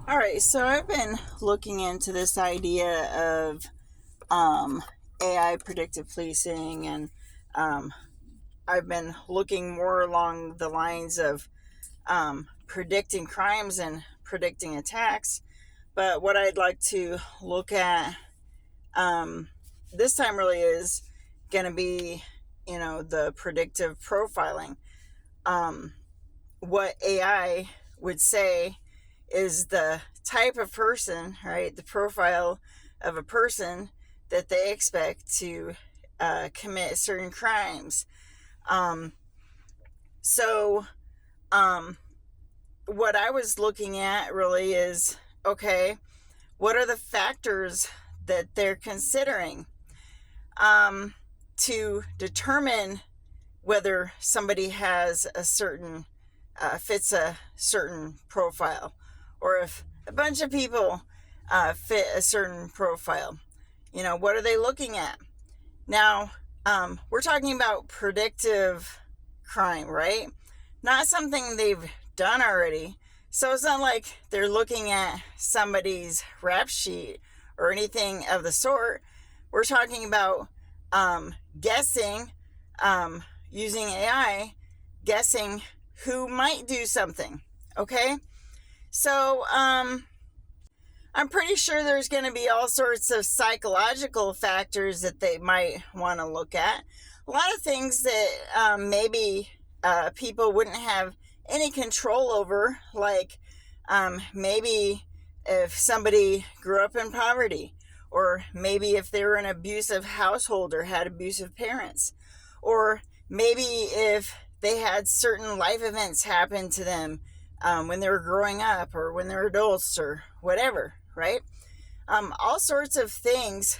All right, so I've been looking into this idea of AI predictive policing, and um, I've been looking more along the lines of predicting crimes and predicting attacks. But what I'd like to look at um, this time really is going to be, the predictive profiling. Um, what AI would say is the type of person, right? The profile of a person that they expect to commit certain crimes. Um, so, um, what I was looking at really is okay, what are the factors that they're considering um, to determine whether somebody has a certain fits a certain profile, or if a bunch of people fit a certain profile. What are they looking at? Now, we're talking about predictive crime, right? Not something they've done already. So it's not like they're looking at somebody's rap sheet or anything of the sort. We're talking about guessing, using AI, guessing who might do something. Okay? So, I'm pretty sure there's going to be all sorts of psychological factors that they might want to look at. A lot of things that maybe people wouldn't have any control over, like maybe if somebody grew up in poverty, or maybe if they were in an abusive household or had abusive parents, or maybe if they had certain life events happen to them when they were growing up or when they were adults or whatever, right? All sorts of things.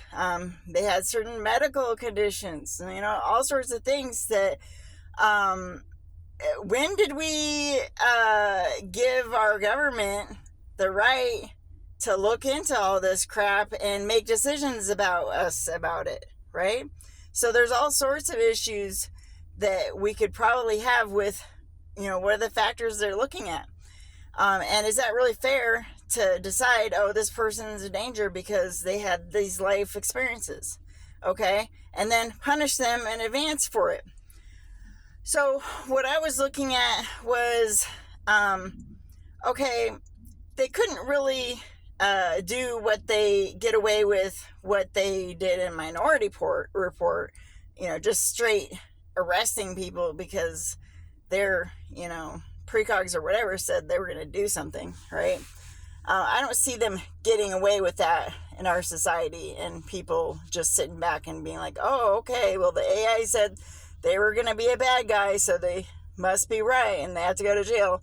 They had certain medical conditions, all sorts of things that. When did we give our government the right to look into all this crap and make decisions about us about it, right? So there's all sorts of issues that we could probably have with, what are the factors they're looking at? And is that really fair to decide, oh, this person's a danger because they had these life experiences, okay? And then punish them in advance for it. So what I was looking at was, okay, they couldn't really do what they get away with what they did in Minority Report, just straight arresting people because they're, precogs or whatever said they were going to do something, right? I don't see them getting away with that in our society and people just sitting back and being like, oh, okay, well, the AI said they were going to be a bad guy, so they must be right and they have to go to jail.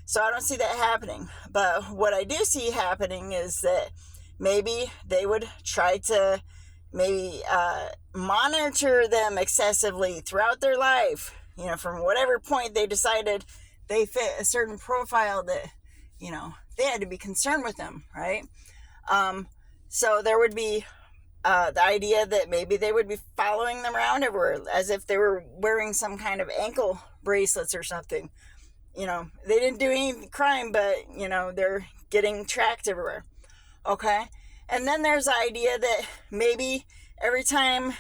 So I don't see that happening. But what I do see happening is that maybe they would try to monitor them excessively throughout their life, from whatever point they decided they fit a certain profile that, they had to be concerned with them, right? So there would be the idea that maybe they would be following them around everywhere as if they were wearing some kind of ankle bracelets or something. They didn't do any crime, but, they're getting tracked everywhere. Okay? And then there's the idea that maybe every time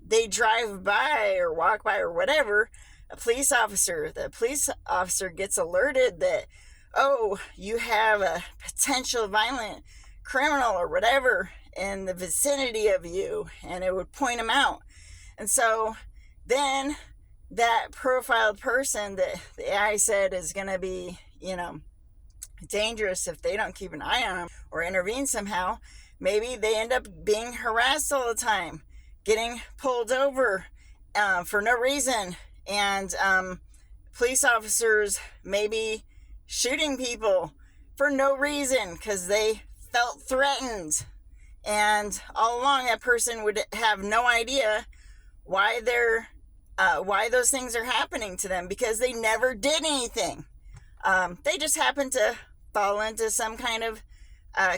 they drive by or walk by or whatever, the police officer gets alerted that, oh, you have a potential violent criminal or whatever in the vicinity of you, and it would point them out. And so then that profiled person that the AI said is going to be, dangerous if they don't keep an eye on them or intervene somehow, maybe they end up being harassed all the time, getting pulled over for no reason, and police officers maybe shooting people for no reason because they felt threatened. And all along, that person would have no idea why those things are happening to them because they never did anything. They just happened to fall into some kind of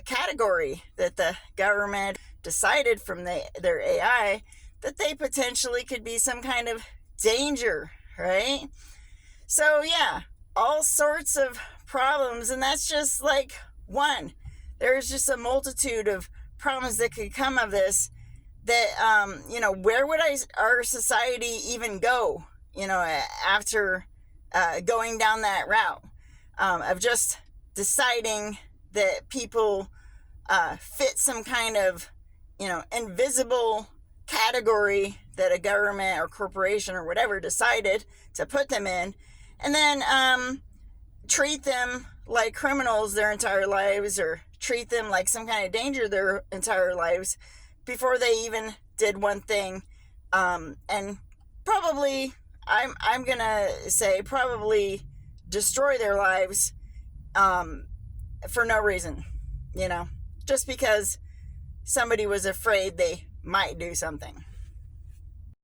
category that the government decided from their AI that they potentially could be some kind of danger, right? So yeah, all sorts of problems, and that's just like one. There's just a multitude of problems that could come of this that, where would our society even go, after going down that route of just deciding that people fit some kind of, invisible category that a government or corporation or whatever decided to put them in, and then treat them like criminals their entire lives, or treat them like some kind of danger their entire lives before they even did one thing, and probably, I'm gonna say, probably destroy their lives for no reason, just because somebody was afraid they might do something.